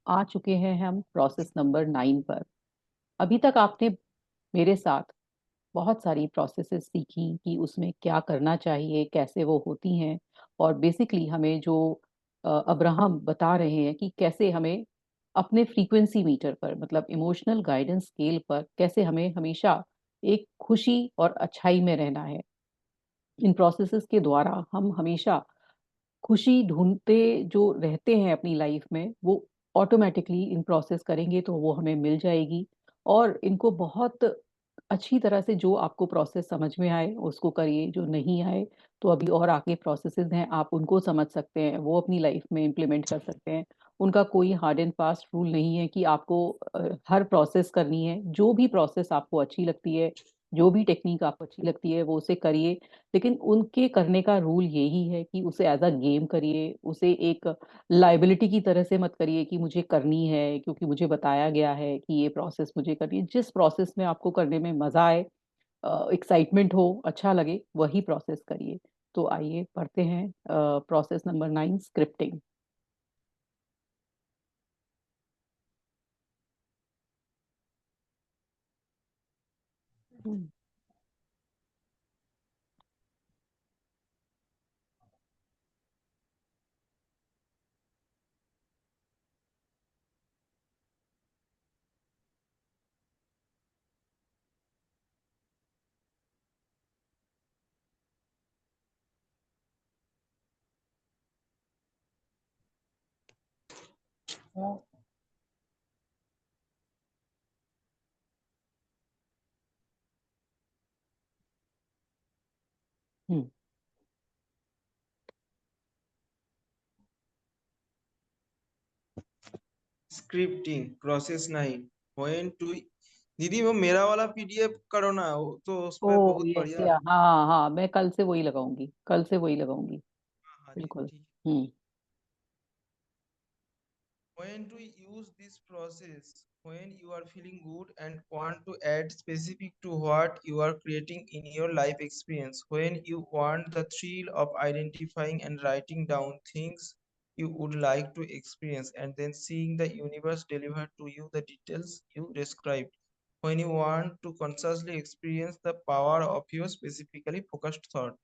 आ चुके हैं हम प्रोसेस नंबर 9 पर। अभी तक आपने मेरे साथ बहुत सारी प्रोसेसेस सीखी कि उसमें क्या करना चाहिए, कैसे वो होती हैं। और बेसिकली हमें जो अब्राहम बता रहे हैं कि कैसे हमें अपने फ्रीक्वेंसी मीटर पर, मतलब इमोशनल गाइडेंस स्केल पर, कैसे हमें हमेशा एक खुशी और अच्छाई में रहना है। इन प्रोसेसेस के द्वारा हम हमेशा खुशी ढूंढते जो रहते हैं अपनी लाइफ में, वो ऑटोमेटिकली इन प्रोसेस करेंगे तो वो हमें मिल जाएगी। और इनको बहुत अच्छी तरह से, जो आपको प्रोसेस समझ में आए उसको करिए, जो नहीं आए तो अभी और आगे प्रोसेसेस हैं, आप उनको समझ सकते हैं, वो अपनी लाइफ में इम्प्लीमेंट कर सकते हैं। उनका कोई हार्ड एंड फास्ट रूल नहीं है कि आपको हर प्रोसेस करनी है। जो भी प्रोसेस आपको अच्छी लगती है, जो भी टेक्निक आपको अच्छी लगती है, वो उसे करिए। लेकिन उनके करने का रूल यही है कि उसे एज अ गेम करिए, उसे एक लाइबिलिटी की तरह से मत करिए कि मुझे करनी है क्योंकि मुझे बताया गया है कि ये प्रोसेस मुझे करनी है। जिस प्रोसेस में आपको करने में मजा आए, एक्साइटमेंट हो, अच्छा लगे, वही प्रोसेस करिए। तो आइए पढ़ते हैं process number 9, scripting. Scripting process 9 when to. दीदी वो मेरा वाला पीडीएफ करो ना, वो तो ओ उसमें बहुत यस, बढ़िया। हाँ हाँ, मैं कल से वही लगाऊंगी, कल से वही लगाऊंगी। हाँ हाँ दीदी बिल्कुल। ठीक। हम्म। When to use this process? When you are feeling good and want to add specific to what you are creating in your life experience. When you want the thrill of identifying and writing down things you would like to experience and then seeing the universe deliver to you the details you described. When you want to consciously experience the power of your specifically focused thought.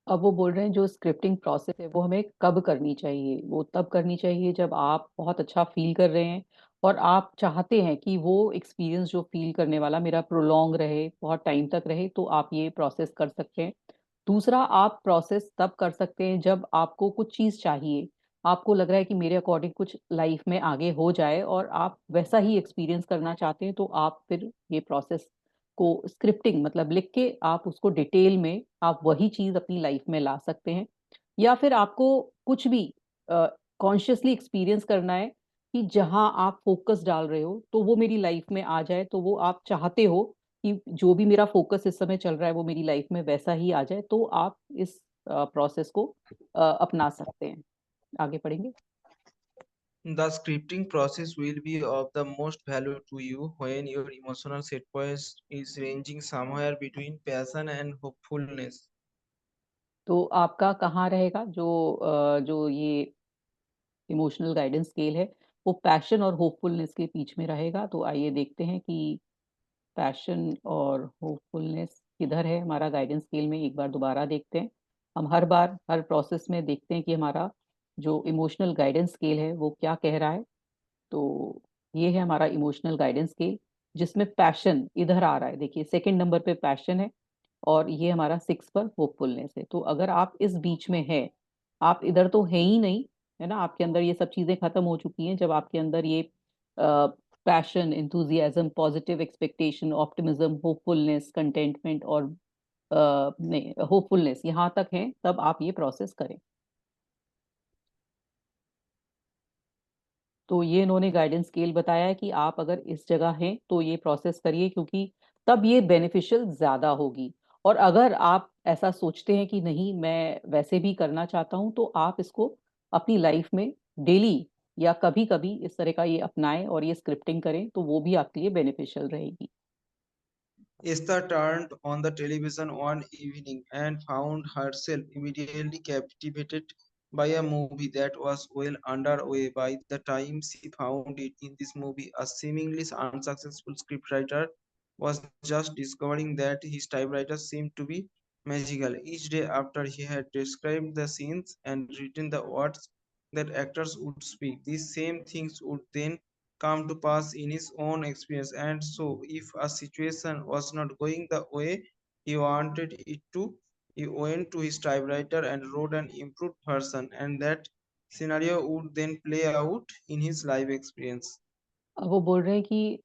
अब वो बोल रहे हैं जो scripting process है वो हमें कब करनी चाहिए। वो तब करनी चाहिए जब आप बहुत अच्छा फील कर रहे हैं और आप चाहते हैं कि वो एक्सपीरियंस जो फील करने वाला मेरा प्रोलॉन्ग रहे, बहुत टाइम तक रहे, तो आप ये प्रोसेस कर सकते हैं। दूसरा, आप प्रोसेस तब कर सकते हैं जब आपको कुछ चीज़ चाहिए, आपको लग रहा है कि मेरे अकॉर्डिंग कुछ लाइफ में आगे हो जाए और आप वैसा ही एक्सपीरियंस करना चाहते हैं, तो आप फिर ये प्रोसेस को स्क्रिप्टिंग मतलब लिख के आप उसको डिटेल में आप वही चीज अपनी लाइफ में ला सकते हैं। या फिर आपको कुछ भी कॉन्शियसली एक्सपीरियंस करना है कि जहां आप फोकस डाल रहे हो तो वो मेरी लाइफ में आ जाए, तो वो आप चाहते हो कि जो भी मेरा फोकस इस समय चल रहा है वो मेरी लाइफ में वैसा ही आ जाए, तो आप इस प्रोसेस को अपना सकते हैं। आगे पढ़ेंगे। The scripting process will be of the most value to you when your emotional set point is ranging somewhere between passion and hopefulness. तो आपका कहाँ रहेगा, जो ये इमोशनल गाइडेंस स्केल है, वो पैशन और होपफुलनेस के बीच में रहेगा। तो आइए देखते हैं कि पैशन और होपफुलनेस किधर है हमारा गाइडेंस स्केल में। एक बार दोबारा देखते हैं। हम हर बार हर प्रोसेस में देखते हैं कि हमारा जो इमोशनल गाइडेंस स्केल है वो क्या कह रहा है। तो ये है हमारा इमोशनल गाइडेंस स्केल, जिसमें पैशन इधर आ रहा है। देखिए, सेकंड नंबर पे पैशन है और ये हमारा 6 पर होपफुलनेस है। तो अगर आप इस बीच में है, आप इधर तो है ही नहीं, है ना, आपके अंदर ये सब चीजें खत्म हो चुकी हैं। जब आपके अंदर ये passion, enthusiasm, positive expectation, optimism, hopefulness, contentment और नहीं, होपफुलनेस यहाँ तक है, तब आप ये प्रोसेस करें। तो ये इन्होंने गाइडेंस स्केल बताया है कि आप अगर इस जगह हैं तो ये प्रोसेस करिए, क्योंकि तब ये बेनिफिशियल ज्यादा होगी। और अगर आप ऐसा सोचते हैं कि नहीं, मैं वैसे भी करना चाहता हूं, तो आप इसको अपनी लाइफ में डेली या कभी कभी इस तरह का ये अपनाएं और ये स्क्रिप्टिंग करें, तो वो भी आपके लिए बेनिफिशियल रहेगी। Esther turned on the television one evening and found herself immediately captivated by a movie that was well underway by the time she found it. In this movie, a seemingly unsuccessful scriptwriter was just discovering that his typewriter seemed to be magical. Each day after he had described the scenes and written the words that actors would speak, these same things would then come to pass in his own experience. And so, if a situation was not going the way he wanted it to, he went to his typewriter and wrote an improved version, and that scenario would then play out in his life experience. वो बोल रहे हैं कि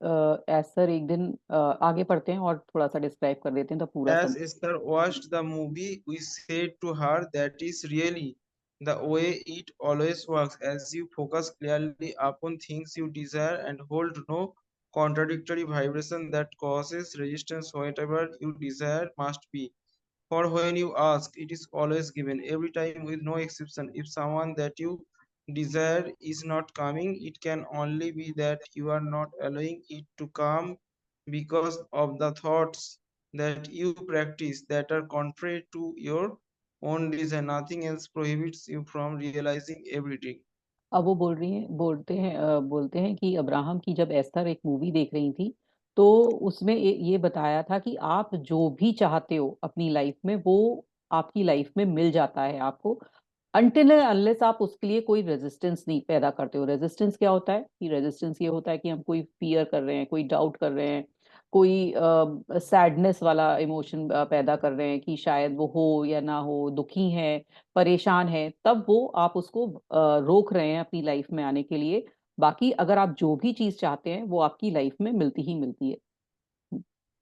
sir एक दिन आगे पढ़ते हैं और थोड़ा सा डिस्क्राइब कर देते हैं तो पूरा As सब। Esther watched the movie, we said to her that is really the way it always works, as you focus clearly upon things you desire and hold no contradictory vibration that causes resistance. Whatever you desire must be. For when you ask, it is always given, every time with no exception. If someone that you desire is not coming, it can only be that you are not allowing it to come because of the thoughts that you practice that are contrary to your own desire. Nothing else prohibits you from realizing everything. अब वो बोलते हैं कि Abraham की जब Esther एक movie देख रही थी तो उसमें ये बताया था कि आप जो भी चाहते हो अपनी लाइफ में वो आपकी लाइफ में मिल जाता है आपको, अनटिल अनलेस आप उसके लिए कोई रेजिस्टेंस नहीं पैदा करते हो। रेजिस्टेंस क्या होता है? कि रेजिस्टेंस ये होता है कि हम कोई फियर कर रहे हैं, कोई डाउट कर रहे हैं, कोई सैडनेस वाला इमोशन पैदा कर रहे हैं कि शायद वो हो या ना हो, दुखी है, परेशान है, तब वो आप उसको रोक रहे हैं अपनी लाइफ में आने के लिए। बाकी अगर आप जो भी चीज चाहते हैं वो आपकी लाइफ में मिलती ही मिलती है।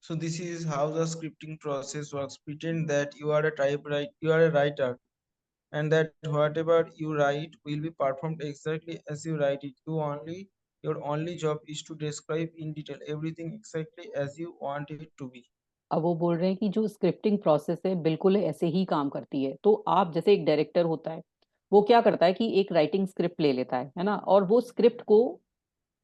So this is how the scripting process works. Pretend that you are a you are a writer, and that whatever you write will be performed exactly as you write it. Your only job is to describe in detail everything exactly as you want it to be. अब वो बोल रहे हैं कि जो scripting process है बिल्कुल ऐसे ही काम करती है। तो आप जैसे एक डायरेक्टर होता है, वो क्या करता है कि एक राइटिंग स्क्रिप्ट ले लेता है ना, और वो स्क्रिप्ट को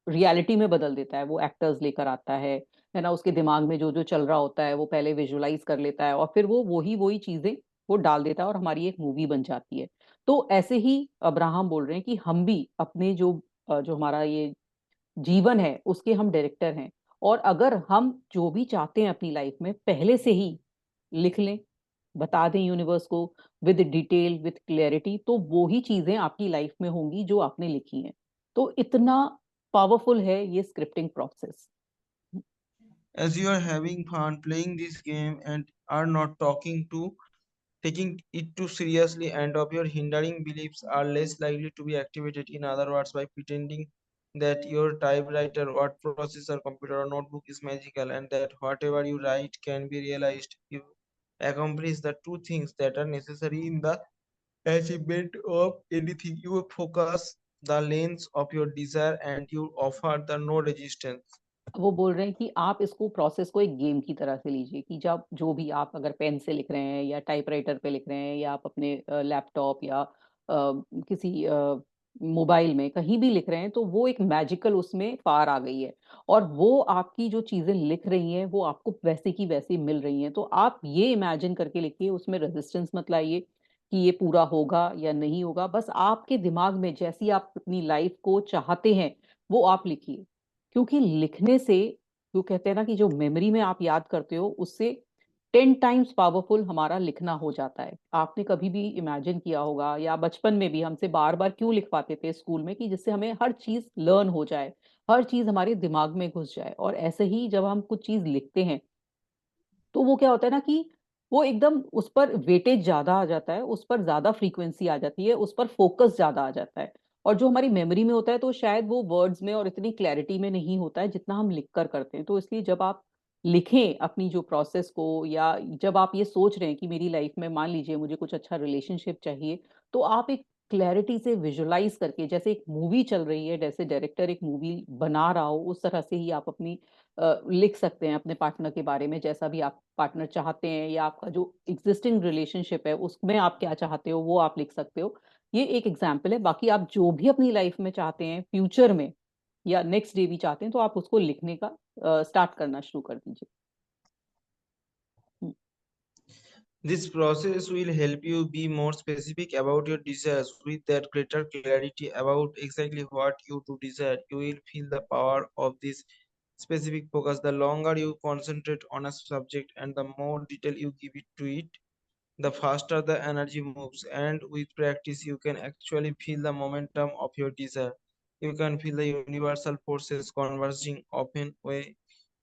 रियलिटी में बदल देता है। वो एक्टर्स लेकर आता है ना, उसके दिमाग में जो जो चल रहा होता है वो पहले विजुअलाइज कर लेता है और फिर वो वही वही चीजें वो डाल देता है और हमारी एक मूवी बन जाती है। तो ऐसे ही अब्राहम बोल रहे हैं कि हम भी अपने जो हमारा ये जीवन है उसके हम डायरेक्टर हैं। और अगर हम जो भी चाहते हैं अपनी लाइफ में पहले से ही लिख लें, बता दें यूनिवर्स को विद डिटेल विद क्लैरिटी, तो वो ही चीजें आपकी लाइफ में होंगी जो आपने लिखी हैं। तो इतना पावरफुल है ये scripting process. As you are having fun playing this game and are not taking it too seriously, and of your hindering beliefs are less likely to be activated. In other words, by pretending that your typewriter, word processor, computer, or notebook is magical and that whatever you write can be realized, you accomplish the two things that are necessary in the achievement of anything. You focus the lens of your desire and you offer the no resistance. वो बोल रहे हैं कि आप इसको process को एक game की तरह से लीजिए कि जब जो भी आप अगर पेन से लिख रहे हैं या टाइपराइटर पे लिख रहे हैं या आप अपने लैपटॉप या किसी मोबाइल में कहीं भी लिख रहे हैं, तो वो एक मैजिकल उसमें पार आ गई है और वो आपकी जो चीजें लिख रही हैं वो आपको वैसे की वैसी मिल रही हैं। तो आप ये इमेजिन करके लिखिए, उसमें रेजिस्टेंस मत लाइए कि ये पूरा होगा या नहीं होगा। बस आपके दिमाग में जैसी आप अपनी लाइफ को चाहते हैं वो आप लिखिए। क्योंकि लिखने से, जो कहते हैं ना कि जो मेमोरी में आप याद करते हो उससे 10 टाइम्स पावरफुल हमारा लिखना हो जाता है। आपने कभी भी इमेजिन किया होगा या बचपन में भी हमसे बार बार क्यों लिखवाते थे स्कूल में कि जिससे हमें हर चीज लर्न हो जाए, हर चीज हमारे दिमाग में घुस जाए। और ऐसे ही जब हम कुछ चीज लिखते हैं तो वो क्या होता है ना कि वो एकदम उस पर वेटेज ज्यादा आ जाता है, उस पर ज्यादा फ्रीक्वेंसी आ जाती है, उस पर फोकस ज्यादा आ जाता है। और जो हमारी मेमोरी में होता है तो शायद वो वर्ड्स में और इतनी क्लैरिटी में नहीं होता है जितना हम लिख कर करते हैं। तो इसलिए जब आप लिखें अपनी जो प्रोसेस को, या जब आप ये सोच रहे हैं कि मेरी लाइफ में मान लीजिए मुझे कुछ अच्छा रिलेशनशिप चाहिए, तो आप एक क्लैरिटी से विजुलाइज करके, जैसे एक मूवी चल रही है, जैसे डायरेक्टर एक मूवी बना रहा हो, उस तरह से ही आप अपनी लिख सकते हैं अपने पार्टनर के बारे में, जैसा भी आप पार्टनर चाहते हैं या आपका जो एग्जिस्टिंग रिलेशनशिप है उसमें आप क्या चाहते हो वो आप लिख सकते हो। ये एक एग्जाम्पल है। बाकी आप जो भी अपनी लाइफ में चाहते हैं फ्यूचर में या नेक्स्ट डे भी चाहते हैं, तो आप उसको लिखने का स्टार्ट करना शुरू कर दीजिए। हम्म। This process will help you be more specific about your desires. With that greater clarity about exactly what you do desire, you will feel the power of this specific focus. The longer you concentrate on a subject and the more detail you give it to it, the faster the energy moves. And with practice, you can actually feel the momentum of your desire. You can feel the universal forces converging. Often, way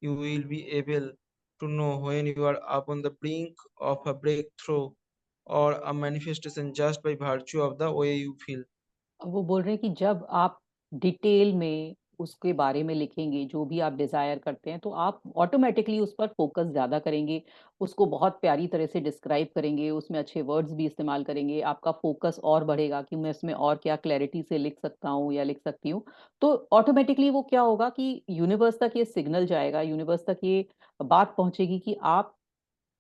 you will be able to know when you are up on the brink of a breakthrough or a manifestation just by virtue of the way you feel. वो बोल रहे हैं कि जब आप detail में उसके बारे में लिखेंगे, जो भी आप डिजायर करते हैं, तो आप ऑटोमेटिकली उस पर फोकस ज्यादा करेंगे, उसको बहुत प्यारी तरह से डिस्क्राइब करेंगे, उसमें अच्छे वर्ड्स भी इस्तेमाल करेंगे, आपका फोकस और बढ़ेगा कि मैं इसमें और क्या क्लैरिटी से लिख सकता हूँ या लिख सकती हूँ। तो ऑटोमेटिकली वो क्या होगा कि यूनिवर्स तक ये सिग्नल जाएगा, यूनिवर्स तक ये बात पहुंचेगी कि आप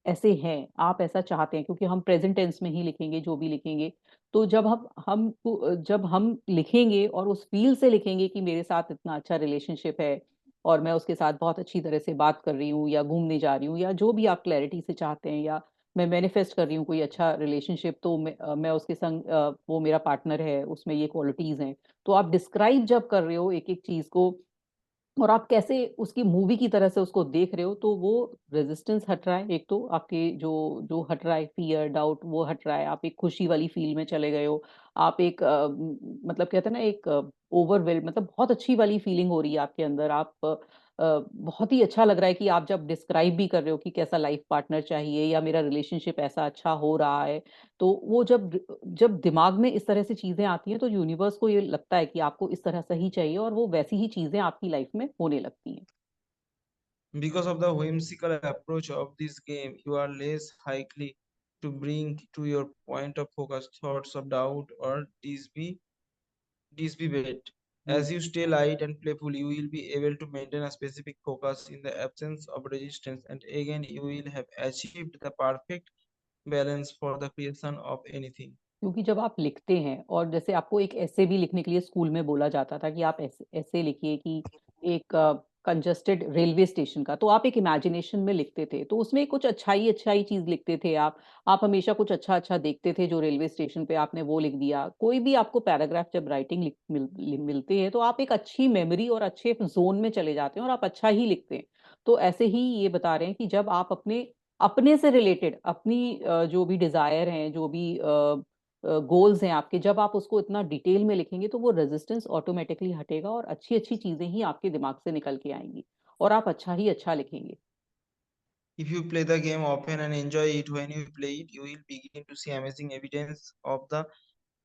ऐसे हैं, आप ऐसा चाहते हैं, क्योंकि हम प्रेजेंट टेंस में ही लिखेंगे जो भी लिखेंगे। तो जब हम लिखेंगे और उस फील से लिखेंगे कि मेरे साथ इतना अच्छा रिलेशनशिप है और मैं उसके साथ बहुत अच्छी तरह से बात कर रही हूँ या घूमने जा रही हूँ या जो भी आप क्लैरिटी से चाहते हैं, या मैं मैनिफेस्ट कर रही हूँ कोई अच्छा रिलेशनशिप, तो मैं उसके संग वो मेरा पार्टनर है, उसमें ये क्वालिटीज हैं। तो आप डिस्क्राइब जब कर रहे हो एक एक चीज को और आप कैसे उसकी मूवी की तरह से उसको देख रहे हो, तो वो रेजिस्टेंस हट रहा है, एक तो आपके जो जो हट रहा है, फियर डाउट वो हट रहा है, आप एक खुशी वाली फील में चले गए हो। आप एक मतलब कहते हैं ना, एक ओवरवेल्ड, मतलब बहुत अच्छी वाली फीलिंग हो रही है आपके अंदर। आप बहुत ही अच्छा लग रहा है कि आप जब डिस्क्राइब भी कर रहे हो कि कैसा लाइफ पार्टनर चाहिए या मेरा रिलेशनशिप ऐसा अच्छा हो रहा है। तो वो जब दिमाग में इस तरह से चीजें आती हैं, तो यूनिवर्स को ये लगता है कि आपको इस तरह से ही चाहिए, और वो वैसी ही चीजें आपकी लाइफ में होने लगती हैं। Because of the whimsical approach of this game, you are less likely to bring to your point of focus thoughts of doubt or debate. Hmm. As you stay light and playful, you will be able to maintain a specific focus in the absence of resistance, and again, you will have achieved the perfect balance for the creation of anything. क्योंकि जब आप लिखते हैं, और जैसे आपको एक ऐसे भी लिखने के लिए स्कूल में बोला जाता था कि आप ऐसे ऐसे लिखिए कि एक कंजस्टेड रेलवे स्टेशन का, तो आप एक इमेजिनेशन में लिखते थे, तो उसमें कुछ अच्छाई अच्छाई चीज लिखते थे आप हमेशा कुछ अच्छा अच्छा देखते थे जो रेलवे स्टेशन पे, आपने वो लिख दिया। कोई भी आपको पैराग्राफ जब राइटिंग मिलती है, तो आप एक अच्छी मेमोरी और अच्छे जोन में चले जाते हैं और आप अच्छा ही लिखते हैं। तो ऐसे ही ये बता रहे हैं कि जब आप अपने अपने से रिलेटेड अपनी जो भी डिजायर हैं, जो भी गोल्स हैं आपके, जब आप उसको इतना डिटेल में लिखेंगे, तो वो रेजिस्टेंस ऑटोमेटिकली हटेगा और अच्छी अच्छी चीजें ही आपके दिमाग से निकल के आएंगी और आप अच्छा ही अच्छा लिखेंगे। If you play the game often and enjoy it, when you play it, you will begin to see amazing evidence of the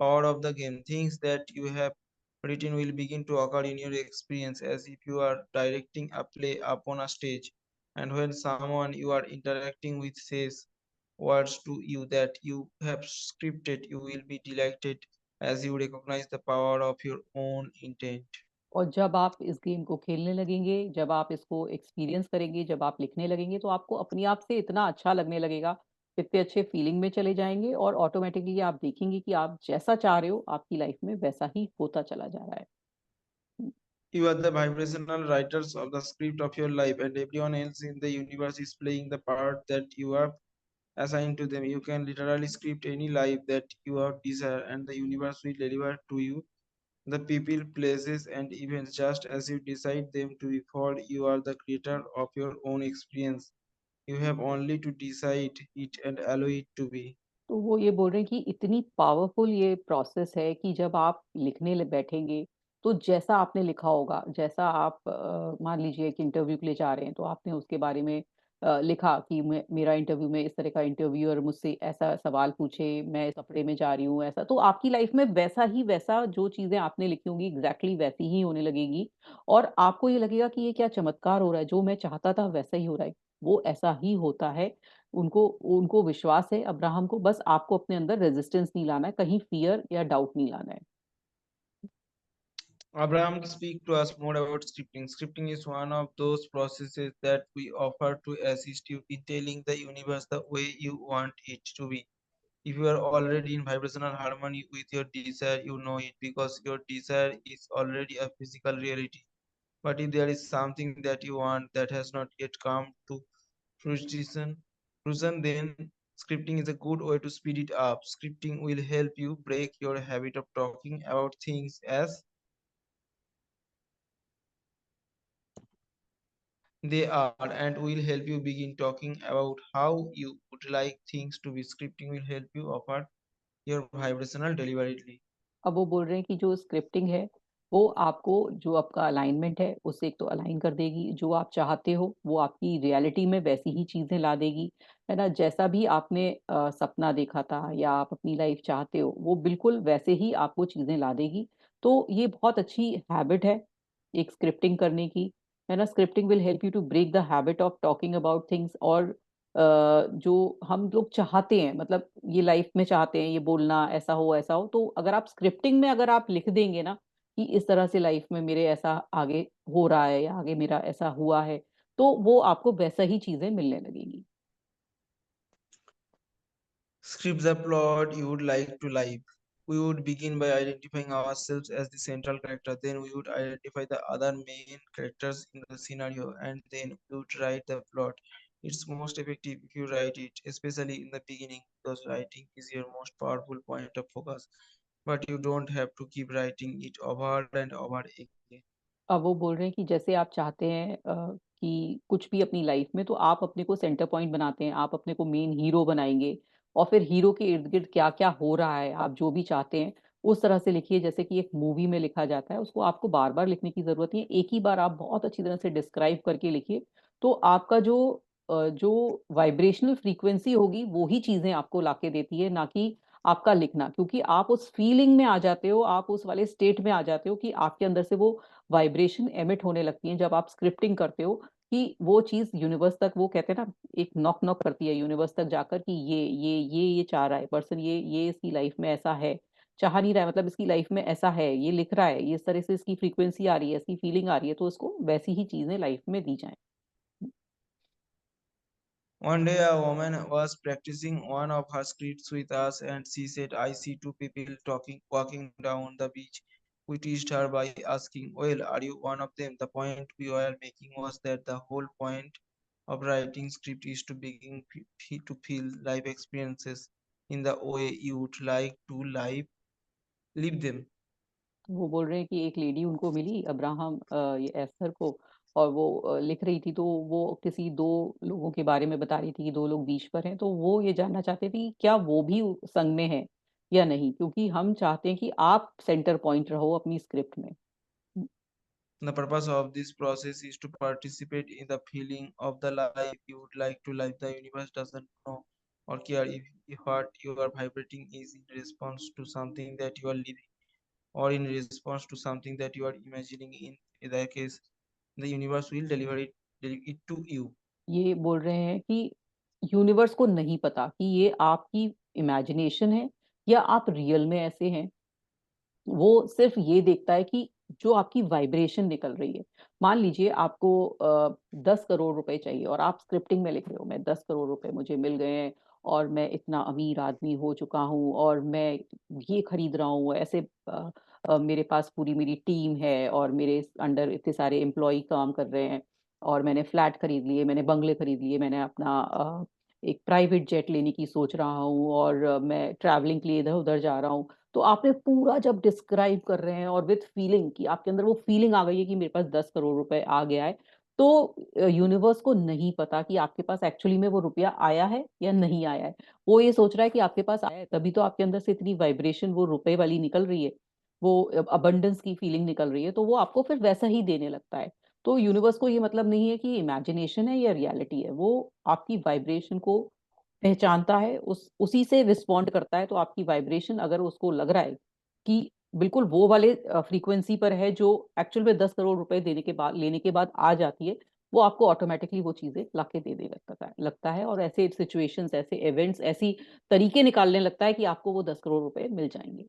power of the game. Things that you have written will begin to occur in your experience as if you are directing a play upon a stage. And when someone you are interacting with says words to you that you have scripted, you will be delighted as you recognize the power of your own intent. और जब आप इस game को खेलने लगेंगे, जब आप इसको एक्सपीरियंस करेंगे, जब आप लिखने लगेंगे, तो आपको अपने आप से इतना अच्छा लगने लगेगा, इतने अच्छे फीलिंग में चले जाएंगे, और ऑटोमेटिकली आप देखेंगे कि आप जैसा चाह रहे हो आपकी लाइफ में वैसा ही होता चला जा रहा है। You are the vibrational writers of the script of your life, and everyone else in the universe is playing the part that you have assigned to them. You can literally script any life that you have desire, and the universe will deliver to you the people, places, and events just as you decide them to be. For you are the creator of your own experience. You have only to decide it and allow it to be. तो वो ये बोल रहे हैं कि इतनी powerful ये process है कि जब आप लिखने बैठेंगे, तो जैसा आपने लिखा होगा, जैसा आप मान लीजिए कि इंटरव्यू के लिए जा रहे हैं, तो आपने उसके बारे में लिखा कि मेरा इंटरव्यू में इस तरह का इंटरव्यूअर मुझसे ऐसा सवाल पूछे, मैं इस कपड़े में जा रही हूँ, ऐसा, तो आपकी लाइफ में वैसा ही वैसा जो चीजें आपने लिखी होंगी एग्जैक्टली वैसी ही होने लगेगी। और आपको ये लगेगा कि ये क्या चमत्कार हो रहा है, जो मैं चाहता था वैसा ही हो रहा है। वो ऐसा ही होता है। उनको उनको विश्वास है अब्राहम को, बस आपको अपने अंदर रेजिस्टेंस नहीं लाना है, कहीं फियर या डाउट नहीं लाना है। Abraham, speak to us more about scripting. Scripting is one of those processes that we offer to assist you in telling the universe the way you want it to be. If you are already in vibrational harmony with your desire, you know it because your desire is already a physical reality. But if there is something that you want that has not yet come to fruition, fruition then Scripting is a good way to speed it up. Scripting will help you break your habit of talking about things as they are and will help you begin talking about how you would like things to be. Scripting will help you offer your vibrational deliberately. अब वो बोल रहे हैं कि जो scripting है वो आपको जो आपका अलाइनमेंट है उससे एक तो अलाइन कर देगी, जो आप चाहते हो वो आपकी रियलिटी में वैसी ही चीजें ला देगी, है ना। जैसा भी आपने सपना देखा था या आप अपनी लाइफ चाहते हो वो बिल्कुल वैसे ही आपको चीजें ला देगी। तो ये बहुत अच्छी हैबिट है एक स्क्रिप्टिंग करने की, है ना। Scripting will help you to break the habit of talking about things. और जो हम लोग चाहते हैं, मतलब ये लाइफ में चाहते हैं ये बोलना ऐसा हो, तो अगर आप स्क्रिप्टिंग में अगर आप लिख देंगे ना कि इस तरह से लाइफ में मेरे ऐसा आगे हो रहा है या आगे मेरा ऐसा हुआ है, तो वो आपको वैसा ही चीजें मिलने लगेंगी। Script the plot you would like to live. We would begin by identifying ourselves as the central character. Then we would identify the other main characters in the scenario, and then we would write the plot. It's most effective if you write it, especially in the beginning, because writing is your most powerful point of focus. But you don't have to keep writing it over and over again. अब वो बोल रहे हैं कि जैसे आप चाहते हैं कि कुछ भी अपनी लाइफ में, तो आप अपने को सेंटर पॉइंट बनाते हैं, आप अपने को मेन हीरो बनाएंगे और फिर हीरो के इर्द गिर्द क्या क्या हो रहा है आप जो भी चाहते हैं उस तरह से लिखिए, जैसे कि एक मूवी में लिखा जाता है। उसको आपको बार बार लिखने की जरूरत नहीं है, एक ही बार आप बहुत अच्छी तरह से डिस्क्राइब करके लिखिए। तो आपका जो वाइब्रेशनल फ्रीक्वेंसी होगी वो ही चीजें आपको लाके देती है, ना कि आपका लिखना। क्योंकि आप उस फीलिंग में आ जाते हो, आप उस वाले स्टेट में आ जाते हो कि आपके अंदर से वो वाइब्रेशन एमिट होने लगती है जब आप स्क्रिप्टिंग करते हो, कि वो चीज यूनिवर्स तक, वो कहते हैं ना, एक नॉक नॉक करती है यूनिवर्स तक जाकर कि ये चाह रहा है पर्सन, ये इसकी लाइफ में ऐसा है, चाह नहीं रहा है, मतलब इसकी लाइफ में ऐसा है, ये लिख रहा है, ये इस तरह से इसकी फ्रीक्वेंसी आ रही है, इसकी फीलिंग आ रही है, तो उसको वैसी ही चीजें लाइफ में दी जाए। One day, a woman was practicing one of her scripts with us, and she said, I see two people walking down the beach. We teased her by asking, well, are you one of them? The point we were making was that the whole point of writing script is to begin to feel life experiences in the way you would like to live them. तो वो बोल रहे हैं कि एक lady उनको मिली, Abraham, ये Esther को, और वो लिख रही थी, तो वो किसी दो लोगों के बारे में बता रही थी कि दो लोग बीच पर हैं, तो वो ये जानना चाहते थे कि क्या वो भी संग में है या नहीं, क्योंकि हम चाहते हैं कि आप सेंटर पॉइंट रहो अपनी स्क्रिप्ट में। The purpose of this process is to participate in the feeling of the life you would like to live. The universe doesn't know or care if what you are vibrating is in response to something that you are living or in response to something that you are imagining. In either case, the universe will deliver it to you. ये बोल रहे हैं कि universe को नहीं पता कि ये आपकी इमेजिनेशन है या आप रियल में ऐसे हैं। वो सिर्फ ये देखता है कि जो आपकी वाइब्रेशन निकल रही है। मान लीजिए आपको 10 करोड़ रुपए चाहिए और आप स्क्रिप्टिंग में लिख रहे हो, मैं 10 करोड़ रुपए मुझे मिल गए हैं और मैं इतना अमीर आदमी हो चुका हूँ और मैं ये खरीद रहा हूँ, ऐसे मेरे पास पूरी मेरी टीम है और मेरे अंडर इतने सारे एम्प्लॉय काम कर रहे हैं और मैंने फ्लैट खरीद लिए, मैंने बंगले खरीद लिए, मैंने अपना एक प्राइवेट जेट लेने की सोच रहा हूँ और मैं ट्रैवलिंग के लिए इधर उधर जा रहा हूँ। तो आपने पूरा जब डिस्क्राइब कर रहे हैं और विथ फीलिंग, कि आपके अंदर वो फीलिंग आ गई है कि मेरे पास 10 करोड़ रुपए आ गया है, तो यूनिवर्स को नहीं पता कि आपके पास एक्चुअली में वो रुपया आया है या नहीं आया है। वो ये सोच रहा है कि आपके पास आया है, तभी तो आपके अंदर से इतनी वाइब्रेशन वो रुपए वाली निकल रही है, वो अबंडेंस की फीलिंग निकल रही है, तो वो आपको फिर वैसा ही देने लगता है। तो यूनिवर्स को ये मतलब नहीं है कि इमेजिनेशन है या रियलिटी है, वो आपकी वाइब्रेशन को पहचानता है, उस उसी से रिस्पॉन्ड करता है। तो आपकी वाइब्रेशन अगर उसको लग रहा है कि बिल्कुल वो वाले फ्रीक्वेंसी पर है जो एक्चुअल में 10 करोड़ रुपए देने के बाद, लेने के बाद आ जाती है, वो आपको ऑटोमेटिकली वो चीजें लाके दे लगता है और ऐसे सिचुएशंस, ऐसे इवेंट्स, ऐसी तरीके निकालने लगता है कि आपको वो 10 करोड़ रुपए मिल जाएंगे।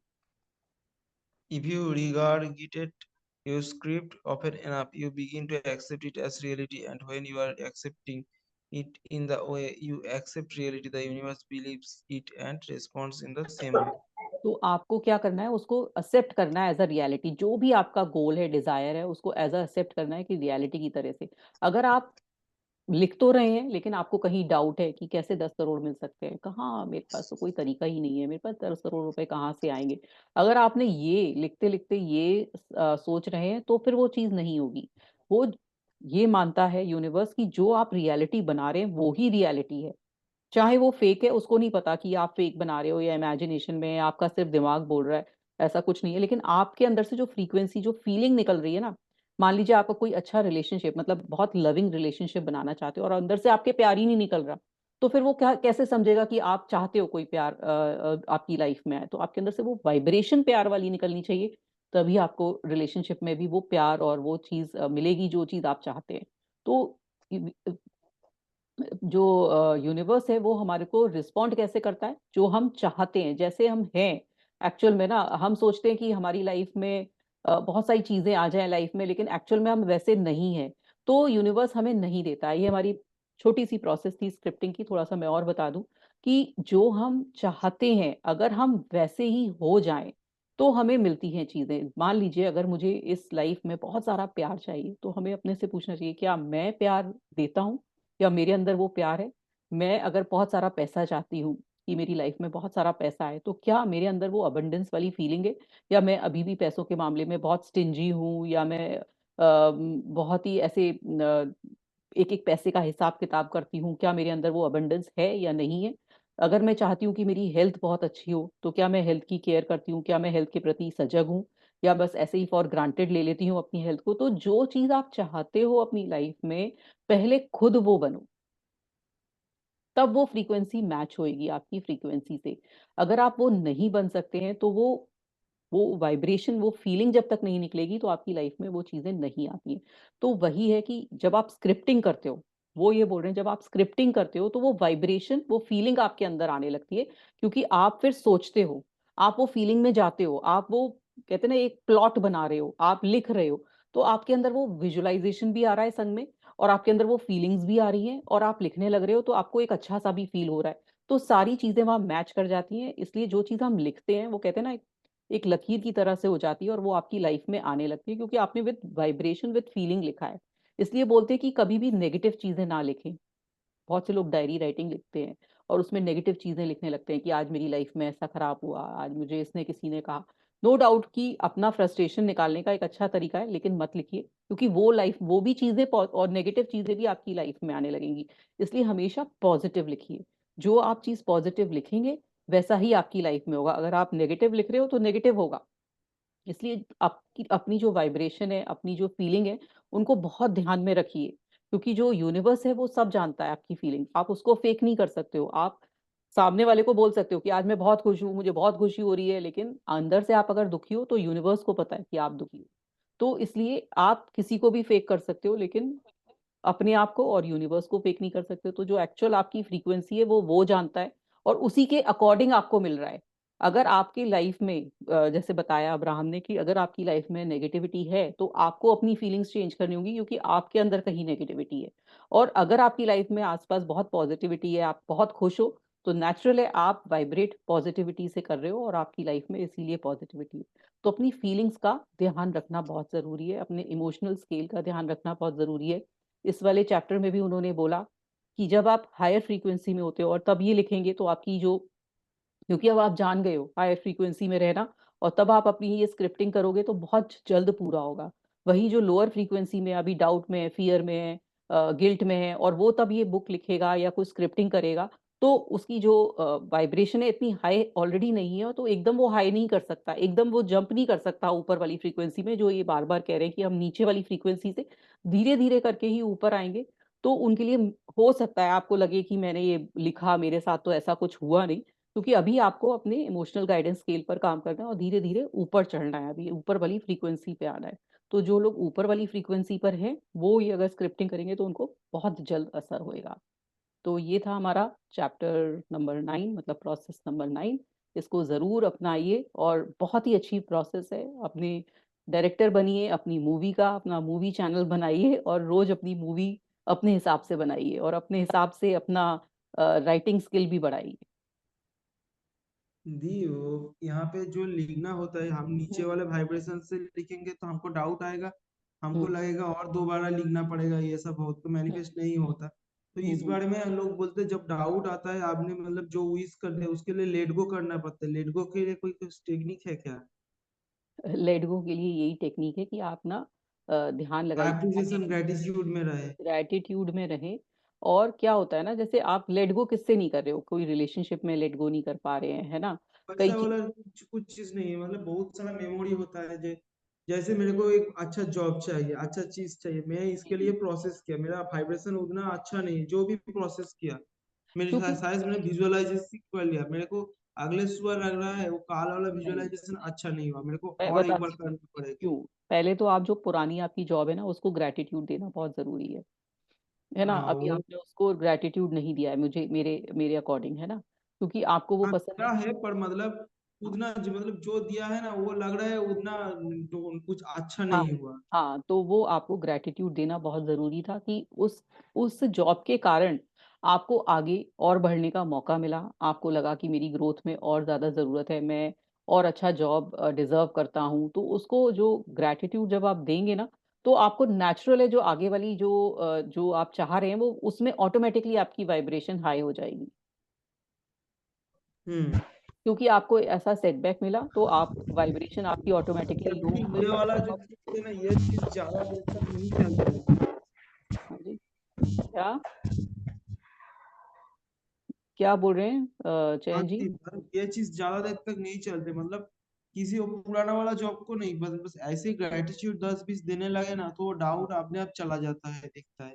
If you regurgitate your script often enough, you begin to accept it as reality, and when you are accepting it in the way you accept reality, the universe believes it and responds in the same way. तो आपको क्या करना है, उसको accept करना है as a reality. जो भी आपका गोल है, डिजायर है, उसको एज अ एक्सेप्ट करना है कि रियलिटी की तरह से। अगर आप लिख तो रहे हैं लेकिन आपको कहीं डाउट है कि कैसे 10 करोड़ मिल सकते हैं, कहाँ, मेरे पास तो कोई तरीका ही नहीं है, मेरे पास 10 करोड़ रुपए कहाँ से आएंगे। अगर आपने ये लिखते लिखते ये सोच रहे हैं तो फिर वो चीज नहीं होगी। वो ये मानता है यूनिवर्स की जो आप रियलिटी बना रहे हैं वो ही रियलिटी है। चाहे वो फेक है, उसको नहीं पता कि आप फेक बना रहे हो या इमेजिनेशन में है, आपका सिर्फ दिमाग बोल रहा है। ऐसा कुछ नहीं है, लेकिन आपके अंदर से जो फ्रीक्वेंसी, जो फीलिंग निकल रही है ना, मान लीजिए आपका कोई अच्छा रिलेशनशिप, मतलब बहुत लविंग रिलेशनशिप बनाना चाहते हो और अंदर से आपके प्यार ही नहीं निकल रहा, तो फिर वो क्या कैसे समझेगा कि आप चाहते हो कोई प्यार आपकी लाइफ में आए। तो आपके अंदर से वो वाइब्रेशन प्यार वाली निकलनी चाहिए, तभी आपको रिलेशनशिप में भी वो प्यार और वो चीज मिलेगी जो चीज आप चाहते हैं। तो जो यूनिवर्स है वो हमारे को रिस्पॉन्ड कैसे करता है, जो हम चाहते हैं, जैसे हम हैं एक्चुअल में ना। हम सोचते हैं कि हमारी लाइफ में बहुत सारी चीजें आ जाएं लाइफ में, लेकिन एक्चुअल में हम वैसे नहीं हैं। तो यूनिवर्स हमें नहीं देता है। ये हमारी छोटी सी प्रोसेस थी स्क्रिप्टिंग की। थोड़ा सा मैं और बता दूं कि जो हम चाहते हैं अगर हम वैसे ही हो जाएं तो हमें मिलती हैं चीजें। मान लीजिए अगर मुझे इस लाइफ में बहुत सारा प्यार चाहिए तो हमें अपने से पूछना चाहिए, क्या मैं प्यार देता हूँ या मेरे अंदर वो प्यार है। मैं अगर बहुत सारा पैसा चाहती हूँ कि मेरी लाइफ में बहुत सारा पैसा है, तो क्या मेरे अंदर वो अबंडेंस वाली फीलिंग है, या मैं अभी भी पैसों के मामले में बहुत स्टिंजी हूँ, या मैं बहुत ही ऐसे एक एक पैसे का हिसाब किताब करती हूँ। क्या मेरे अंदर वो अबंडेंस है या नहीं है। अगर मैं चाहती हूँ कि मेरी हेल्थ बहुत अच्छी हो, तो क्या मैं हेल्थ की केयर करती हूँ, क्या मैं हेल्थ के प्रति सजग हूँ, या बस ऐसे ही फॉर ग्रांटेड ले लेती हूँ अपनी हेल्थ को। तो जो चीज आप चाहते हो अपनी लाइफ में, पहले खुद वो बनो, तब वो फ्रीक्वेंसी मैच होएगी आपकी फ्रीक्वेंसी से। अगर आप वो नहीं बन सकते हैं तो वो वाइब्रेशन, वो फीलिंग जब तक नहीं निकलेगी तो आपकी लाइफ में वो चीजें नहीं आती हैं। तो वही है कि जब आप स्क्रिप्टिंग करते हो, वो ये बोल रहे हैं, जब आप स्क्रिप्टिंग करते हो तो वो वाइब्रेशन, वो फीलिंग आपके अंदर आने लगती है, क्योंकि आप फिर सोचते हो, आप वो फीलिंग में जाते हो, आप वो कहते हैं ना एक प्लॉट बना रहे हो, आप लिख रहे हो। तो आपके अंदर वो विजुअलाइजेशन भी आ रहा है संग में, और आपके अंदर वो फीलिंग्स भी आ रही हैं, और आप लिखने लग रहे हो तो आपको एक अच्छा सा भी फील हो रहा है। तो सारी चीजें वहां मैच कर जाती हैं। इसलिए जो चीज हम लिखते हैं वो कहते हैं ना एक लकीर की तरह से हो जाती है, और वो आपकी लाइफ में आने लगती है, क्योंकि आपने विद वाइब्रेशन, विद फीलिंग लिखा है। इसलिए बोलते हैं कि कभी भी नेगेटिव चीजें ना लिखें। बहुत से लोग डायरी राइटिंग लिखते हैं और उसमें नेगेटिव चीजें लिखने लगते हैं कि आज मेरी लाइफ में ऐसा खराब हुआ, आज मुझे इसने किसी ने कहा। नो डाउट कि अपना फ्रस्ट्रेशन निकालने का एक अच्छा तरीका है, लेकिन मत लिखिए, क्योंकि वो लाइफ, वो भी चीजें और नेगेटिव चीजें भी आपकी लाइफ में आने लगेंगी। इसलिए हमेशा पॉजिटिव लिखिए। जो आप चीज पॉजिटिव लिखेंगे वैसा ही आपकी लाइफ में होगा। अगर आप नेगेटिव लिख रहे हो तो नेगेटिव होगा। इसलिए आपकी अपनी जो वाइब्रेशन है, अपनी जो फीलिंग है, उनको बहुत ध्यान में रखिए, क्योंकि जो यूनिवर्स है वो सब जानता है आपकी फीलिंग। आप उसको फेक नहीं कर सकते हो। आप सामने वाले को बोल सकते हो कि आज मैं बहुत खुश हूँ, मुझे बहुत खुशी हो रही है, लेकिन अंदर से आप अगर दुखी हो तो यूनिवर्स को पता है कि आप दुखी हो। तो इसलिए आप किसी को भी फेक कर सकते हो, लेकिन अपने आप को और यूनिवर्स को फेक नहीं कर सकते। तो जो एक्चुअल आपकी फ्रीक्वेंसी है वो जानता है, और उसी के अकॉर्डिंग आपको मिल रहा है। अगर आपकी लाइफ में जैसे बताया अब्राहम ने कि अगर आपकी लाइफ में नेगेटिविटी है तो आपको अपनी फीलिंग्स चेंज करनी होगी, क्योंकि आपके अंदर कहीं नेगेटिविटी है। और अगर आपकी लाइफ में आसपास बहुत पॉजिटिविटी है, आप बहुत खुश हो, तो नेचुरल है आप वाइब्रेट पॉजिटिविटी से कर रहे हो, और आपकी लाइफ में इसीलिए पॉजिटिविटी है। तो अपनी फीलिंग्स का ध्यान रखना बहुत जरूरी है, अपने इमोशनल स्केल का ध्यान रखना बहुत जरूरी है। इस वाले चैप्टर में भी उन्होंने बोला कि जब आप हायर फ्रीक्वेंसी में होते हो और तब ये लिखेंगे तो आपकी जो, क्योंकि अब आप जान गए हो हायर फ्रीक्वेंसी में रहना, और तब आप अपनी ये स्क्रिप्टिंग करोगे तो बहुत जल्द पूरा होगा। वही जो लोअर फ्रीक्वेंसी में अभी डाउट में है, फियर में है, गिल्ट में है, और वो तब ये बुक लिखेगा या कोई स्क्रिप्टिंग करेगा, तो उसकी जो वाइब्रेशन है इतनी हाई ऑलरेडी नहीं है, तो एकदम वो हाई नहीं कर सकता, एकदम वो जंप नहीं कर सकता ऊपर वाली फ्रीक्वेंसी में। जो ये बार बार कह रहे हैं कि हम नीचे वाली फ्रीक्वेंसी से धीरे धीरे करके ही ऊपर आएंगे। तो उनके लिए हो सकता है आपको लगे कि मैंने ये लिखा, मेरे साथ तो ऐसा कुछ हुआ नहीं, क्योंकि अभी आपको अपने इमोशनल गाइडेंस स्केल पर काम करना है और धीरे धीरे ऊपर चढ़ना है, अभी ऊपर वाली फ्रीक्वेंसी पे आना है। तो जो लोग ऊपर वाली फ्रीक्वेंसी पर हैं वो ये अगर स्क्रिप्टिंग करेंगे तो उनको बहुत जल्द असर होएगा। तो ये था हमारा चैप्टर नंबर 9, मतलब प्रोसेस नंबर 9। इसको जरूर अपनाइए, और बहुत ही अच्छी प्रोसेस है। अपने डायरेक्टर बनिए अपनी मूवी का, अपना मूवी चैनल बनाइए, और रोज अपनी मूवी अपने हिसाब से बनाइए, और अपने हिसाब से अपना राइटिंग स्किल भी बढ़ाइए। दी वो यहाँ पे जो लिखना होता है, हम नीचे वाले वाइब्रेशन से लिखेंगे तो हमको डाउट आएगा, हमको लगेगा और दोबारा लिखना पड़ेगा, ये सब हो तो मैनिफेस्ट नहीं होता। तो इस बारे में लोग बोलते हैं जब डाउट आता है आपने मतलब जो विश करते हैं उसके लिए लेट गो करना पड़ता है। लेट गो के लिए कोई कुछ टेक्निक है क्या? लेट गो के लिए यही टेक्निक है कि आप ना ध्यान लगाइए, एप्रिसिएशन ग्रेटिट्यूड में रहे। ग्रैटिट्यूड में रहे। और क्या होता है ना, जैसे आप लेट गो किससे नहीं कर रहे हो, कोई रिलेशनशिप में लेट गो नहीं कर पा रहे हैं, है ना। कई पैसा चीज। वाला कुछ कुछ चीज नहीं है, मतलब बहुत सारा मेमोरी होता है। जैसे मेरे को एक अच्छा जॉब चाहिए, अच्छा चीज चाहिए, मैं इसके लिए प्रोसेस किया, मेरा वाइब्रेशन उतना अच्छा नहीं, जो भी प्रोसेस किया मेरे क्योंकि साइज मैंने विजुअलाइजेशन कर लिया, मेरे को अगले सुबह लग रहा है वो काल वाला नहीं, विजुअलाइजेशन अच्छा नहीं हुआ, मेरे को मैं और एक बार बताती हूँ करना पड़ेगा। क्यों। पहले तो आप जो पुरानी आपकी जॉब है ना, उसको ग्रैटिट्यूड देना बहुत जरूरी है ना। हाँ अभी वो। आपने उसको ग्रैटिट्यूड नहीं दिया है, मुझे मेरे मेरे अकॉर्डिंग, है ना, क्योंकि आपको वो हाँ पसंद क्या है। है पर मतलब हाँ, उतना मतलब जो दिया है ना वो लग रहा है उतना तो कुछ अच्छा हाँ, नहीं हुआ। हाँ, तो वो आपको ग्रैटिट्यूड देना बहुत जरूरी था कि उस जॉब के कारण आपको आगे और बढ़ने का मौका मिला। आपको लगा कि मेरी ग्रोथ में और ज्यादा जरूरत है, मैं और अच्छा जॉब डिजर्व करता हूँ। तो उसको जो ग्रैटिट्यूड जब आप देंगे ना, तो आपको नेचुरल है, जो आगे वाली जो आप चाह रहे हैं वो उसमें ऑटोमेटिकली आपकी वाइब्रेशन हाई हो जाएगी। हम्म। क्योंकि आपको ऐसा सेटबैक मिला, तो आप वाइब्रेशन आपकी ऑटोमेटिकली लो जबकि हो गई। ये वाला जो चीज है ना, ये चीज ज्यादा देर तक नहीं चलता है। हाँ जी। क्या क्या बोल रहे हैं हाँ चयन जी। जी, पर ये चीज ज्यादा देर तक नहीं चलते, मतलब किसी वो पुराना वाला जॉब को नहीं, बस बस ऐसे ग्रेटिट्यूड 10-20 देने लगे ना तो वो डाउट अपने आप चला जाता है, दिखता है।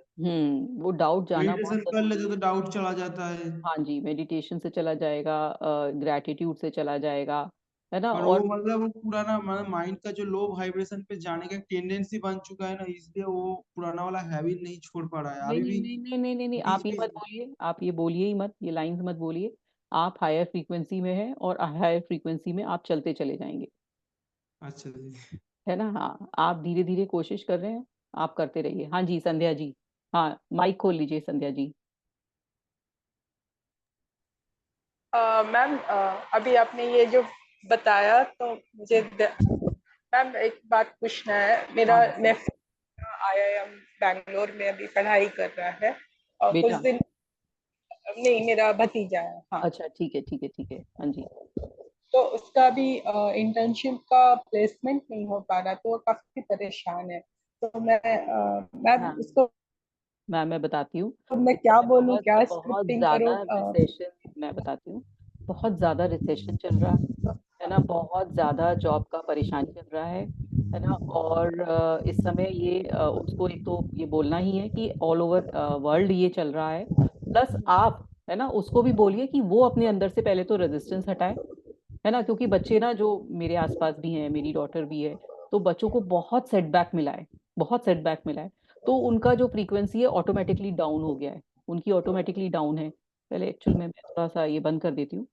वो डाउट जाना बहुत मेडिटेशन कर जरूरी लेते है। तो डाउट चला जाता है। हाँ जी, मेडिटेशन से चला जाएगा, ग्रैटिट्यूड से चला जाएगा, है ना। पर और वो मतलब वो पुराना माइंड का जो लो वाइब्रेशन पे जाने का टेंडेंसी बन चुका है ना, इसलिए वो पुराना वाला हैबिट नहीं छोड़ पा रहा है नहीं, अभी नहीं, भी। नहीं, नहीं, नहीं, नहीं, नहीं, आप बीच ये मत बीच। बोलिए, आप ये बोलिए ही मत, ये लाइंस मत बोलिए। आप हायर फ्रीक्वेंसी में हैं और हायर फ्रीक्वेंसी में आप चलते चले जाएंगे, अच्छा जी। है ना। हाँ, आप धीरे धीरे कोशिश कर रहे हैं, आप करते रहिए। हाँ जी, संध्या जी। हाँ, माइक खोल लीजिए संध्या जी। मैम, अभी आपने ये जो बताया तो मुझे मैम एक बात पूछना है। मेरा हाँ बताइए। नेफ्यू आईआईएम बैंगलोर में अभी पढ़ाई कर रहा है, और कुछ बेटा। दिन नहीं, मेरा भतीजा है, हाँ। अच्छा, ठीक है, ठीक है, ठीक है, हाँ जी। तो उसका भी इंटर्नशिप का प्लेसमेंट नहीं हो पा रहा, तो वो काफी परेशान है। तो मैम हाँ, उसको मैं बताती हूँ। मैं इस क्या समय बोलूँ, बहुत क्या बहुत स्क्रिप्टिंग ज्यादा करूँ? रिसेशन, मैं बताती हूँ, बहुत ज्यादा रिसेशन चल रहा है ना। बहुत ज्यादा जॉब का परेशानी चल रहा है ना। और इस समय ये उसको एक तो ये बोलना ही है कि ऑल ओवर वर्ल्ड ये चल रहा है। प्लस आप, है ना, उसको भी बोलिए कि वो अपने अंदर से पहले तो रेजिस्टेंस हटाए, है ना। क्योंकि बच्चे ना, जो मेरे आसपास भी हैं, मेरी डॉटर भी है, तो बच्चों को बहुत सेटबैक मिला है, बहुत सेटबैक मिला है। तो उनका जो फ्रीक्वेंसी है ऑटोमेटिकली डाउन हो गया है, उनकी ऑटोमेटिकली डाउन है। पहले एक्चुअल में मैं थोड़ा सा ये बंद कर देती हूँ।